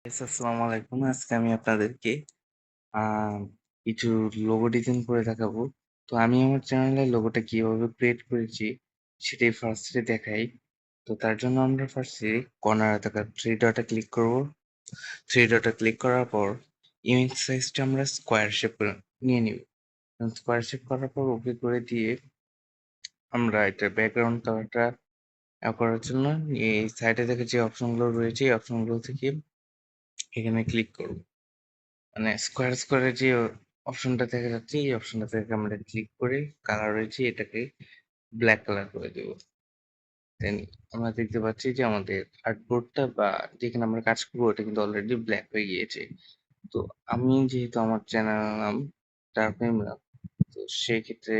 আসসালামু আলাইকুম। আজকে আমি আপনাদেরকে আ কিছু লোগো ডিজাইন করে দেখাবো। তো আমি আমার চ্যানেলে লোগোটা কিভাবে ক্রিয়েট করেছি সেটাই ফার্স্টে দেখাই। তো তার জন্য আমরা ফার্স্টে কর্নারে থাকা 3 ডটে ক্লিক করব। 3 ডটে ক্লিক করার পর ইমেজ সাইজটা আমরা স্কোয়ার শেপ করে নিয়ে নিব। স্কোয়ার শেপ করার পর ওকে করে দিয়ে আমরা এটার ব্যাকগ্রাউন্ড কালারটা করার জন্য এই সাইডে থেকে যে অপশনগুলো রয়েছে এই অপশনগুলো থেকে এখানে ক্লিক করব। মানে স্কোয়ারে যে অপশনটা দেখা যাচ্ছে এই অপশনটা থেকে আমরা ক্লিক করে কালার রয়েছে এটাকে ব্ল্যাক কালার করে দেব। দেন আমরা দেখতে পাচ্ছি যে আমাদের আর্টবোর্ডটা বা যেখানে আমরা কাজ করবো ওটা কিন্তু অলরেডি ব্ল্যাক হয়ে গিয়েছে। তো আমি যেহেতু আমার চ্যানেল নাম ডার্ক ইমরান, তো সেক্ষেত্রে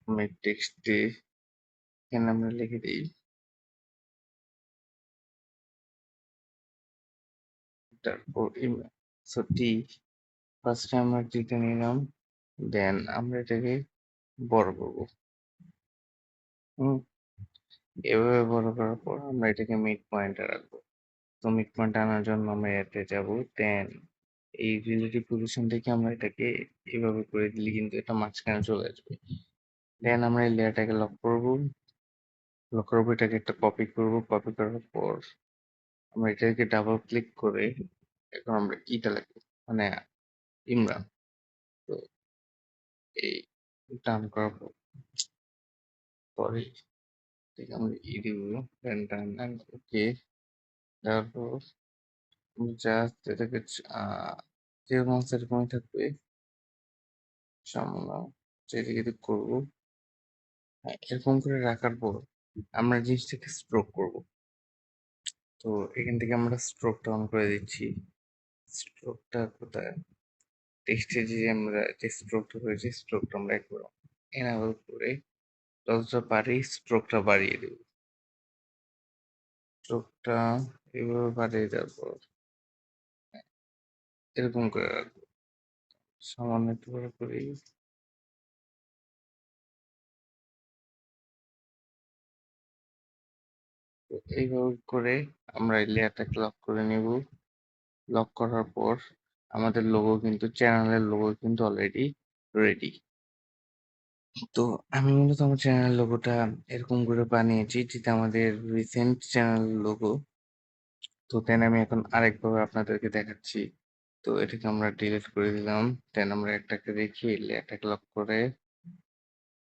আমি টেক্সটে এখানে আমরা লিখে দিই তারপর সো টি ফার্স্টে আমরা টিতে নিলাম, দেন আমরা এটাকে বড় করবো। হুম, এভাবে বড় করার পর আমরা এটাকে মিড পয়েন্টে রাখবো। তো মিড পয়েন্ট আনার জন্য আমরা এতে যাব, দেন এই রিলেটিভ পজিশন থেকে আমরা এটাকে এভাবে করে দিলে কিন্তু এটা মাঝখানে চলে আসবে। দেন আমরা এই লেয়ারটাকে লক করবো, এটাকে একটা কপি করব, কপি করার পর আমরা এটাকে ডাবল ক্লিক করে এখন আমরা ইটা লিখবো, মানে ইমরান। তো এই ডান করার পরে এটাকে আমরা ই দিব, দেন ডান ওকে। তারপর জাস্ট এটাকে যেরকম সেরকমই থাকবে, সামান্য এদিক করবো। হ্যাঁ, এরকম করে রাখার পর আমরা জিনিসটাকে স্ট্রোক করব। তো এখান থেকে আমরা স্ট্রোকটা অন করে দিচ্ছি। স্ট্রোকটা কোথায়? টেক্সটে যে আমরা যে স্ট্রোকটা রয়েছে স্ট্রোকটা আমরা একবার এনাবল করে যতটা পারি স্ট্রোকটা বাড়িয়ে দেব। স্ট্রোকটা এভাবে বাড়িয়ে দেওয়ার পর এরকম করে রাখবো, সামান্য একটু করে করি। তো এইভাবে করে আমরা এই লেয়ারটাকে লক করে নিব। লক করার পর আমাদের লোগো কিন্তু চ্যানেলের লোগো কিন্তু অলরেডি রেডি। তো আমি মূলত আমার চ্যানেল লোগোটা এরকম করে বানিয়েছি যেটা আমাদের রিসেন্ট চ্যানেল লোগো। তো দেন আমি এখন আরেকভাবে আপনাদেরকে দেখাচ্ছি। তো এটাকে আমরা ডিলিট করে দিলাম, দেন আমরা একটাকে রেখে লেয়ারটাকে লক করে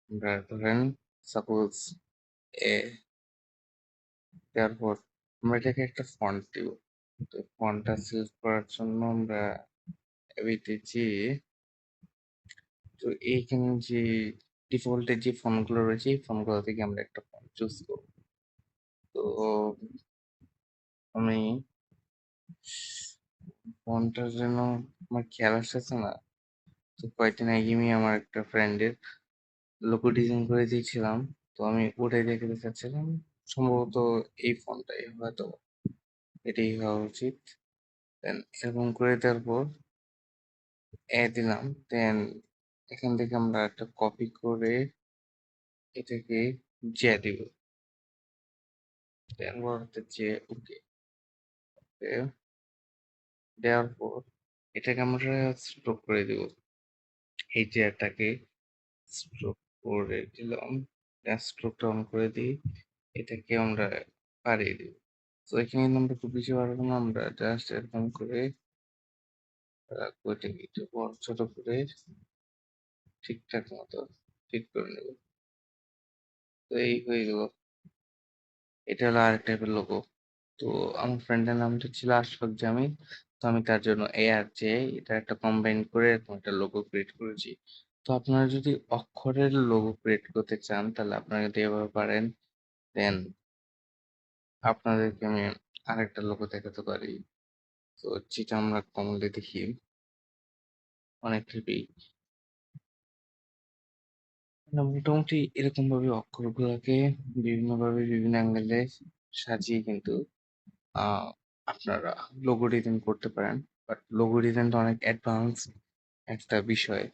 আমরা ধরেন সাপোজ এ দেওয়ার পর আমরা এটাকে একটা ফন্ট দিব। তো ফন্টটা সিলেক্ট করার জন্য আমরা এবিতে যেয়ে, তো এইখানে যে ডিফল্টের যে ফন্টগুলো রয়েছে এই ফন্টগুলো থেকে আমরা একটা ফন্ট চুজ করব। তো আমি ফন্টটার জন্য আমার খেয়াল আসতেছে না। তো কয়েকদিন আগে আমি আমার একটা ফ্রেন্ডের লোগো ডিজাইন করে দিয়েছিলাম। তো আমি ওটাই দেখাতে চাচ্ছিলাম। সম্ভবত এই ফন্টটাই হয়তো এটাই হওয়া উচিত। দেন এরকম করে দেওয়ার পর দিলাম। দেন এখান থেকে আমরা একটা কপি করে এটাকে দিব। দেন বড়তে ওকে দেওয়ার পর এটাকে আমরা স্ট্রোক করে দিব। এই চেয়ারটাকে স্ট্রোক করে দিলাম, স্ট্রোকটা অন করে দিই, এটাকে আমরা বাড়িয়ে দিব। তো এখানে কিন্তু আমরা খুব বেশি বাড়াবো না, আমরা জাস্ট এরকম করে রাখবো, এটাকে একটু বড় ছোট করে ঠিকঠাক মতো ঠিক করে নেব। তো এই হয়ে গেল, এটা হলো আরেক টাইপের লোগো। তো আমার ফ্রেন্ডের নামটা ছিল আশফাক জামিল। তো আমি তার জন্য এ আর জে এটা একটা কম্বাইন করে এরকম একটা লোগো ক্রিয়েট করেছি। তো আপনারা যদি অক্ষরের লোগো ক্রিয়েট করতে চান তাহলে আপনারা কিন্তু এভাবে পারেন। দেন আপনাদেরকে আমি আরেকটা লোগো দেখাতে পারি। তো যেটা আমরা কমনলি দেখি অনেক ক্ষেত্রেই, না মোটামুটি এরকম ভাবে অক্ষরগুলোকে বিভিন্নভাবে বিভিন্ন অ্যাঙ্গেলে সাজিয়ে কিন্তু আপনারা লোগো ডিজাইন করতে পারেন। বাট লোগো ডিজাইনটা অনেক অ্যাডভান্স একটা বিষয়।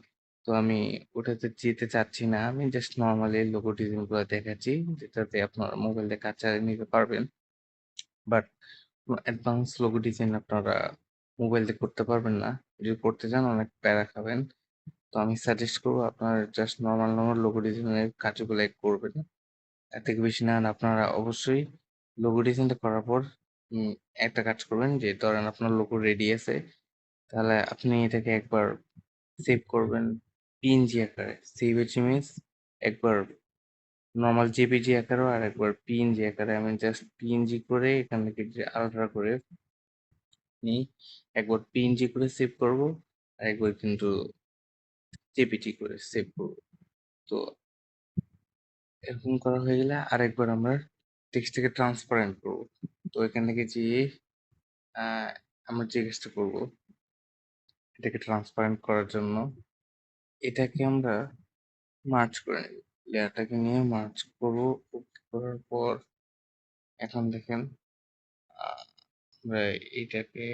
তো আমি ওটাতে যেতে চাচ্ছি না। আমি জাস্ট নরমালি লোগো ডিজাইন গুলো দেখাচ্ছি যেটাতে আপনারা মোবাইল দিয়ে কাজ চালিয়ে নিতে পারবেন। বাট অ্যাডভান্স লোগো ডিজাইন আপনারা মোবাইল দিয়ে করতে পারবেন না। যদি করতে চান অনেক প্যারা খাবেন। তো আমি সাজেস্ট করবো আপনারা জাস্ট নরমাল লোগো ডিজাইনের কাজগুলাই করবেন। এর থেকে বেশি না। আর আপনারা অবশ্যই লোগো ডিজাইনটা করার পর উম একটা কাজ করবেন যে ধরেন আপনার লোগো রেডি আছে। তাহলে আপনি এটাকে একবার সেভ করবেন পিএনজি আকারে। সেভ এজ ইমেজ একবার নরমাল জেপিজি আকারেও আর একবার পিএনজি আকারে। আমি জাস্ট পিএনজি করে এখান থেকে যে আলাদা করে নিই। একবার পিএনজি করে সেভ করব আর একবার কিন্তু জেপিজি করে সেভ করব। তো এরকম করা হয়ে গেলে আরেকবার আমরা টেক্সটটাকে ট্রান্সপারেন্ট করব। তো এখান থেকে যেয়ে আমরা যে কাজটা করব এটাকে ট্রান্সপারেন্ট করার জন্য এটাকে আমরা মার্জ করে নেব। লেয়ারটাকে নিয়ে মার্জ করব। ওকে করার পর এখন দেখেন আমরা এইটাকে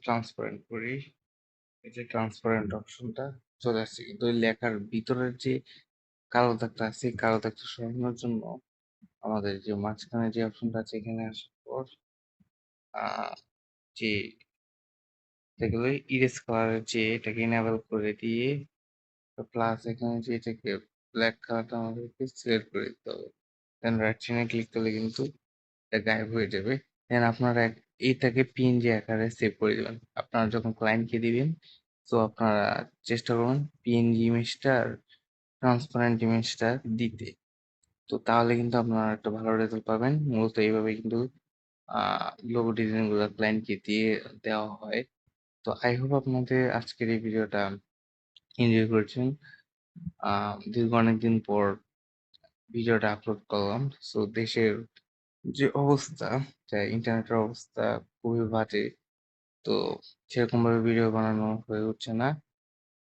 ট্রান্সপারেন্ট করি। এই যে ট্রান্সপারেন্ট অপশনটা চলে আসছে, কিন্তু ওই লেখার ভিতরের যে কালো দাগটা আছে এই কালো দাগটা সরানোর জন্য আমাদের যে মাঝখানে যে অপশনটা আছে এখানে আসার পর যে যেগুলো ইরেজ কালারের যে এটাকে ইনেবল করে দিয়ে প্লাস এখানে যে এটাকে ব্ল্যাক কালারটা আমাদেরকে সিলেক্ট করে দিতে হবে। দেন রাইট চিহ্নে ক্লিক করলে কিন্তু এটা গায়েব হয়ে যাবে। দেন আপনারা এইটাকে পিএনজি আকারে সেভ করে দিবেন। আপনারা যখন ক্লায়েন্টকে দিবেন তো আপনারা চেষ্টা করুন পিএনজি ইমেজটা আর ট্রান্সপারেন্ট ইমেজটা দিতে। তো তাহলে কিন্তু আপনারা একটা ভালো রেজাল্ট পাবেন। মূলত এইভাবে কিন্তু লোগো ডিজাইন গুলো ক্লায়েন্টকে দিয়ে দেওয়া হয়। তো আই হোপ আপনাদের আজকের এই ভিডিওটা এনজয় করেছেন। দীর্ঘ অনেকদিন পর ভিডিওটা আপলোড করলাম। সো দেশের যে অবস্থা, যে ইন্টারনেটের অবস্থা খুবই বাজে। তো সেরকম ভাবে ভিডিও বানানো হয়ে উঠছে না।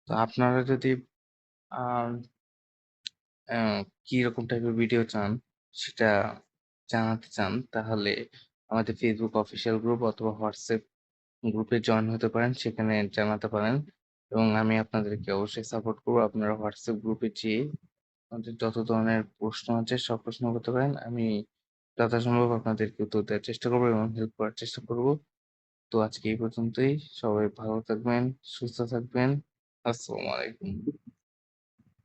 তো আপনারা যদি আহ কি রকম টাইপের ভিডিও চান সেটা জানাতে চান তাহলে আমাদের ফেসবুক অফিসিয়াল গ্রুপ অথবা হোয়াটসঅ্যাপ গ্রুপে জয়েন হতে পারেন, সেখানে জানাতে পারেন এবং আমি আপনাদেরকে অবশ্যই সাপোর্ট করবো। আপনারা হোয়াটসঅ্যাপ গ্রুপে যেয়ে আপনাদের যত ধরনের প্রশ্ন আছে সব প্রশ্ন করতে পারেন। আমি যথাসম্ভব আপনাদেরকে উত্তর দেওয়ার চেষ্টা করবো এবং হেল্প করার চেষ্টা করবো। তো আজকে এই পর্যন্তই। সবাই ভালো থাকবেন, সুস্থ থাকবেন। আসসালামু আলাইকুম।